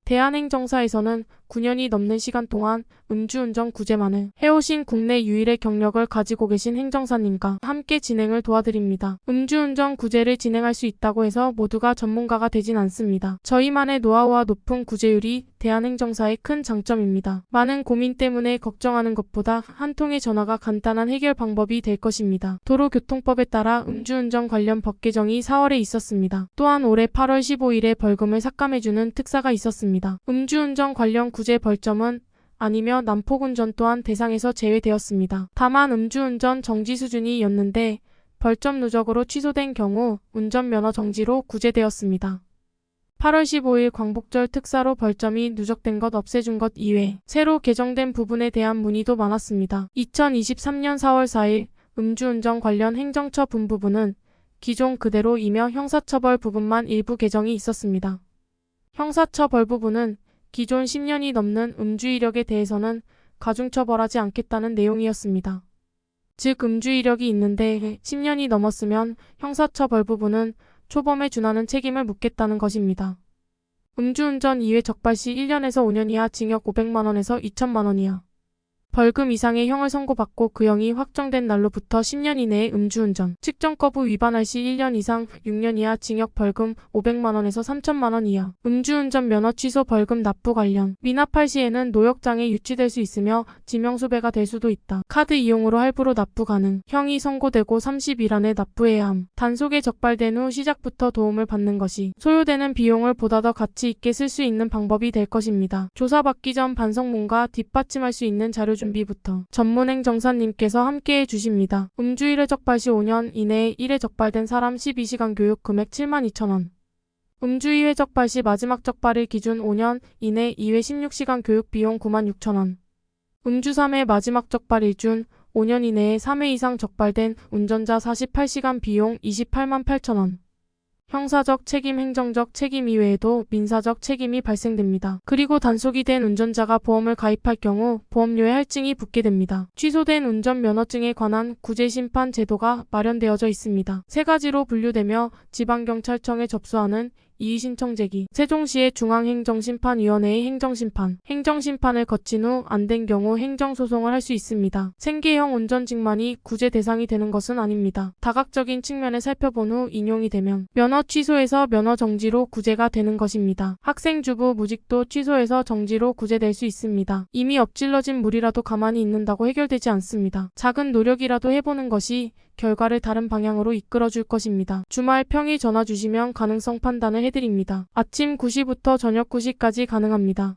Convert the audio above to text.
대한행정사에서는 9년이 넘는 시간 동안 음주운전 구제만을 해오신 국내 유일의 경력을 가지고 계신 행정사님과 함께 진행을 도와드립니다. 음주운전 구제를 진행할 수 있다고 해서 모두가 전문가가 되진 않습니다. 저희만의 노하우와 높은 구제율이 대한행정사의 큰 장점입니다. 많은 고민 때문에 걱정하는 것보다 한 통의 전화가 간단한 해결 방법이 될 것입니다. 도로교통법에 따라 음주운전 관련 법 개정이 4월에 있었습니다. 또한 올해 8월 15일에 벌금을 삭감해주는 특사가 있었습니다. 음주운전 관련 구제 벌점은 아니며 난폭운전 또한 대상에서 제외되었습니다. 다만 음주운전 정지 수준이었는데 벌점 누적으로 취소된 경우 운전면허 정지로 구제되었습니다. 8월 15일 광복절 특사로 벌점이 누적된 것 없애준 것 이외 새로 개정된 부분에 대한 문의도 많았습니다. 2023년 4월 4일 음주운전 관련 행정처분 부분은 기존 그대로이며 형사처벌 부분만 일부 개정이 있었습니다. 형사처벌 부분은 기존 10년이 넘는 음주 이력에 대해서는 가중처벌하지 않겠다는 내용이었습니다. 즉 음주 이력이 있는데 10년이 넘었으면 형사처벌 부분은 초범에 준하는 책임을 묻겠다는 것입니다. 음주운전 이외 적발 시 1년에서 5년 이하 징역 500만원에서 2천만원 이하 벌금 이상의 형을 선고받고 그 형이 확정된 날로부터 10년 이내에 음주운전 측정 거부 위반할 시 1년 이상 6년 이하 징역 벌금 500만원에서 3천만원 이하 음주운전 면허 취소 벌금 납부 관련 미납할 시에는 노역장애 유치될 수 있으며 지명수배가 될 수도 있다. 카드 이용으로 할부로 납부 가능. 형이 선고되고 30일 안에 납부해야 함. 단속에 적발된 후 시작부터 도움을 받는 것이 소요되는 비용을 보다 더 가치 있게 쓸 수 있는 방법이 될 것입니다. 조사받기 전 반성문과 뒷받침할 수 있는 자료 준비부터 전문행정사님께서 함께해 주십니다. 음주 1회 적발 시 5년 이내에 1회 적발된 사람 12시간 교육 금액 72,000원. 음주 2회 적발 시 마지막 적발일 기준 5년 이내 2회 16시간 교육 비용 96,000원. 음주 3회 마지막 적발일 준 5년 이내에 3회 이상 적발된 운전자 48시간 비용 288,000원. 형사적 책임, 행정적 책임 이외에도 민사적 책임이 발생됩니다. 그리고 단속이 된 운전자가 보험을 가입할 경우 보험료의 할증이 붙게 됩니다. 취소된 운전면허증에 관한 구제심판 제도가 마련되어져 있습니다. 세 가지로 분류되며 지방경찰청에 접수하는 이의신청 제기, 세종시의 중앙행정심판위원회의 행정심판, 행정심판을 거친 후 안 된 경우 행정소송을 할 수 있습니다. 생계형 운전직만이 구제 대상이 되는 것은 아닙니다. 다각적인 측면을 살펴본 후 인용이 되면 면허 취소에서 면허 정지로 구제가 되는 것입니다. 학생 주부 무직도 취소해서 정지로 구제될 수 있습니다. 이미 엎질러진 물이라도 가만히 있는다고 해결되지 않습니다. 작은 노력이라도 해보는 것이 결과를 다른 방향으로 이끌어줄 것입니다. 주말 평일 전화 주시면 가능성 판단을 해드립니다. 아침 9시부터 저녁 9시까지 가능합니다.